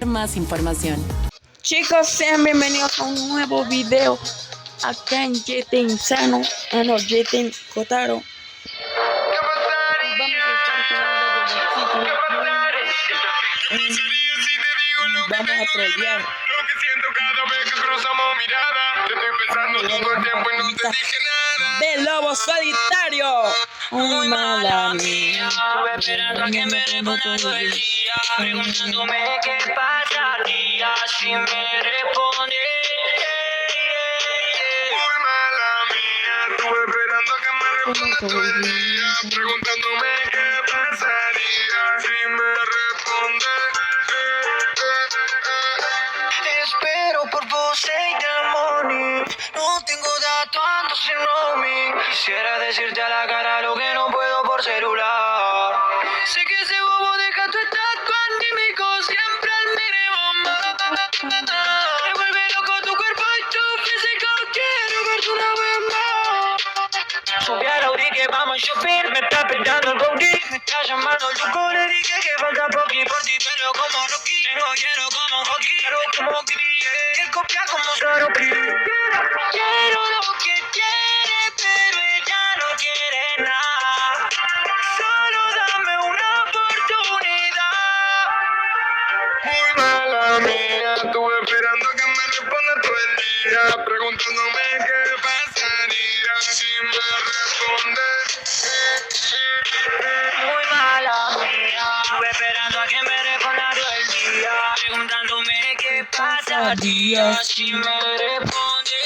Más información. Chicos, sean bienvenidos a un nuevo video acá en JT Insano, JT Kotaro. Vamos a trollear. Lo que siento cada vez que cruzamos mirada. Te estoy pensando todo el tiempo y no te dije nada. ¡De lobo solitario! Muy mala mía, estuve esperando a que me responda todo el día, preguntándome qué pasaría si me responde. Muy mala mía, estuve esperando a que me responda todo el día, preguntándome qué pasaría si me responde. Espero por vos y the morning. No tengo datos, ando sin roaming. Quisiera decirte a la cara lo que no puedo por celular. Sé que ese bobo deja tu estar conmigo siempre al mínimo. Me vuelve loco tu cuerpo y tu físico. Quiero ver tu más. Subí a la Audi que vamos a shopping. Me está pintando el booty. Me está llamando el Luco. Le dije que falta poqui por ti, pero como Rocky. Tengo lleno como hockey. Pero como Kiri. Y él copia como Saroki. Quiero lo que quiere, pero ella no quiere nada. Solo dame una oportunidad. Muy mala mía, estuve esperando a que me responda todo el día, preguntándome qué pasaría si me responde. Muy mala mía. Estuve esperando a que me responda todo el día, preguntándome qué pasaría si me responde.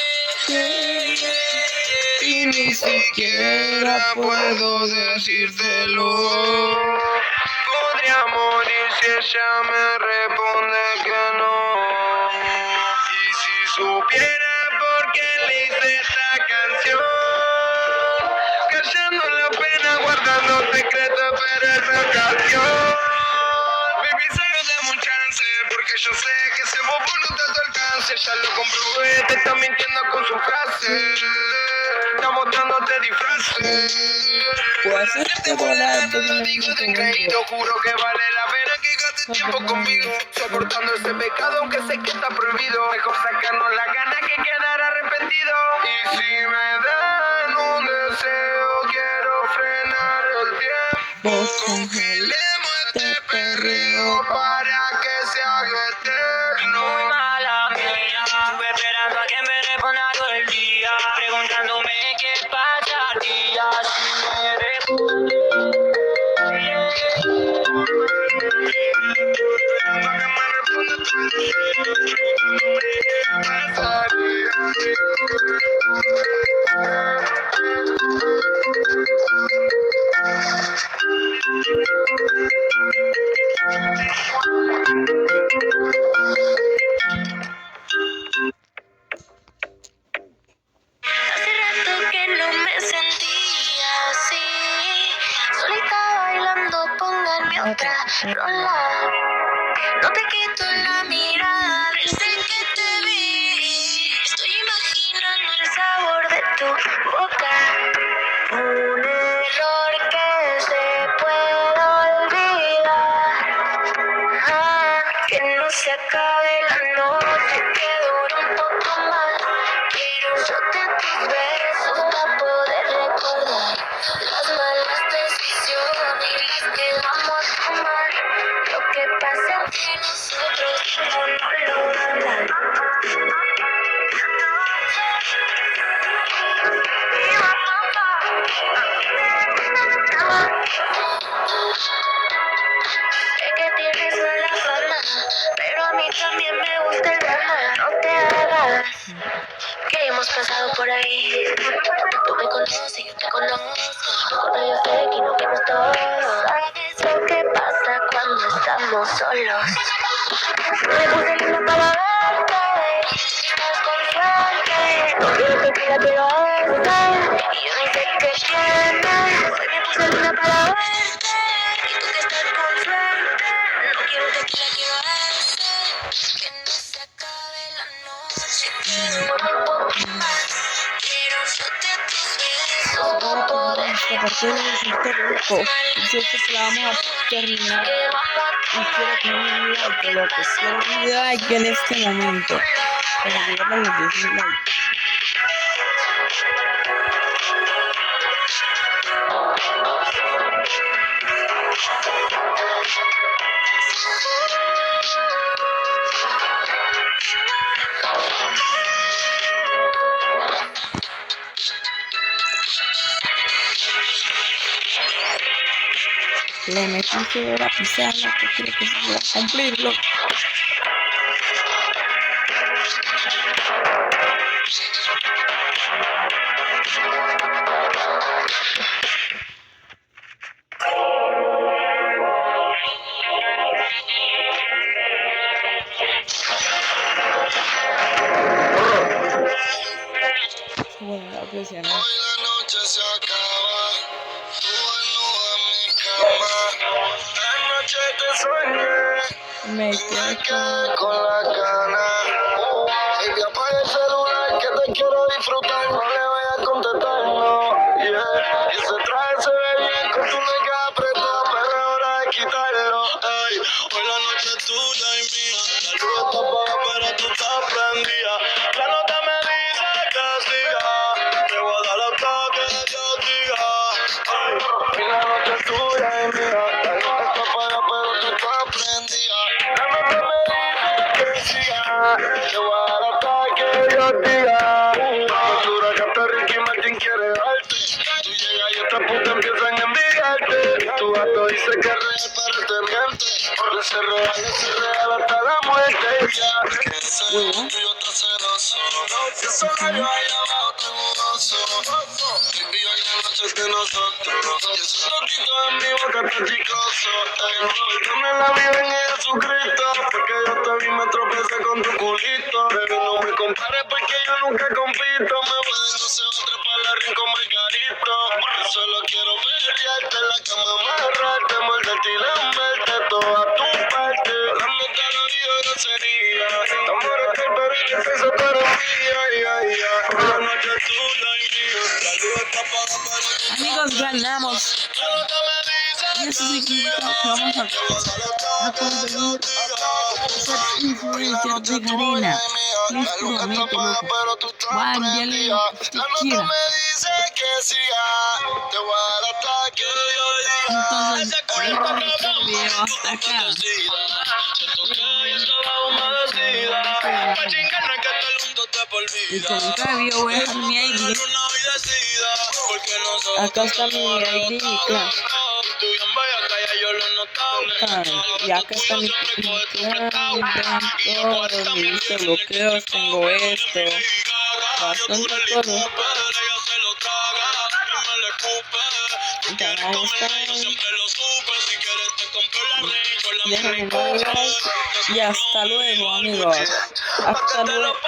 Y ni siquiera puedo decírtelo. Podría morir si ella me responde que no. Y si supiera por qué le hice esta canción, callando la pena, guardando secretos, pero esta ocasión, baby, solo dame un chance, porque yo sé que ese bobo no te alcance. Ya lo comprobé, te está mintiendo con su frase. Está mostrándote disfraces. Puedo hacerte volar, Te lo digo de crédito, juro que vale la pena que gastes tiempo conmigo, soportando ese pecado aunque sé que está prohibido. Mejor sacarnos la gana que quedar arrepentido. Y si me dan un deseo, quiero frenar el tiempo. Congelemos este perreo para que se haga eterno. Muy mala mía, estuve esperando a que me responda todo el día, preguntándome qué pasaría si me responde. Esperando a que me responda todo el día, preguntándome qué pasaría. Hace rato que no me sentía así, solita bailando, pónganme otra rola. No te quito la mirada desde que te vi, estoy imaginando el sabor de tu boca. Un error que se puede olvidar, que no se acabe la noche, que dure un poco más. Quiero yo de tus besos para poder recordar las malas decisiones y las que vamos a tomar. Lo que pasa entre nosotros yo no lo voy a hablar. Sé que tienes mala fama, pero a mí también me gusta el drama. No te hagas que hemos pasado por ahí. Tú me conoces, yo te conozco. Ahora yo sé que no queremos todo. ¿Sabes lo que pasa cuando estamos solos? Me puse linda para verte, estás con suerte. No quiero que pida, pero esta, y yo no sé qué tienes. Hoy me puse linda para verte, y tú que estás con suerte. No quiero tequila, quiero este, que no se acabe la noche, que dure un poco más. Quiero yo de tus besos para poder aparte de resulta loco. Yo sé que la vamos a terminar. Y quiero que me un like, loco. Quiero un like en este momento. Para llegar a los 10.000 likes. Le metí que era pisarla, que creo que se va a cumplirlo. Bueno, la presión. Hoy la noche se acaba, tú desnuda en mi cama. Anoche te soñé, Me me quedé quedé con la gana. Baby, apaga el celular que te quiero disfrutar. No le voy a contestar, no. Yeah. Y ese traje se ve bien con tu nalga apretada, pero es hora de quitarlo. Ey. Hoy la noche es tuya y mía. La luz está apagada, pero tú estás prendida. La nota me dice que siga. Te voy a dar hasta que Dios diga. Ey. Hoy la noche es tuya y mía. La luz está apagada, pero tú estás prendida. La nota me dice que siga. Te voy a dar hasta que Dios diga. Dura que hasta Ricky Martin quiere darte. Tú llegas y estas putas empiezan a envidiarte. Tu gato dice que es real, pero te miente. Le se real hasta la muerte. Ya, tuyo está celoso. Si eso gallo allá abajo te mudoso. Baby, hoy la noche es de nosotros. Y esos toquitos en mi boca está chicloso. Perdone la vida en Jesucristo. Porque yo te vi, me tropecé con tu culito. Baby, no me compares porque yo nunca compito. Me voy de no se va a trepar la ring con Margarito. Yo solo quiero pelearte en la cama, amarrarte, morderte y lamberte toda tu parte. Hablándote al oído, grosería. Amor, estoy pero que se hizo para mí. La noche es tuya y mía. La luz está apagada, pero Amigos, ganamos. Y eso significa que vamos a conseguir ser influencer de Garena. Les prometo, loco. Voy a enviarle lo que usted quiera. Entonces, este video hasta acá. Y como cada video voy a dejar mi ID. Acá está mi ID, claro. Y acá está mi clave, todo, mi lista de bloqueos, tengo esto, bastante todo. Déjenme un like y hasta luego, amigos. Hasta luego.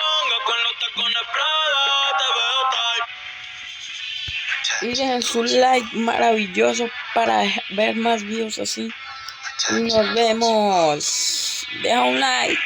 Y dejen su like maravilloso para ver más videos así. Y nos vemos. Deja un like.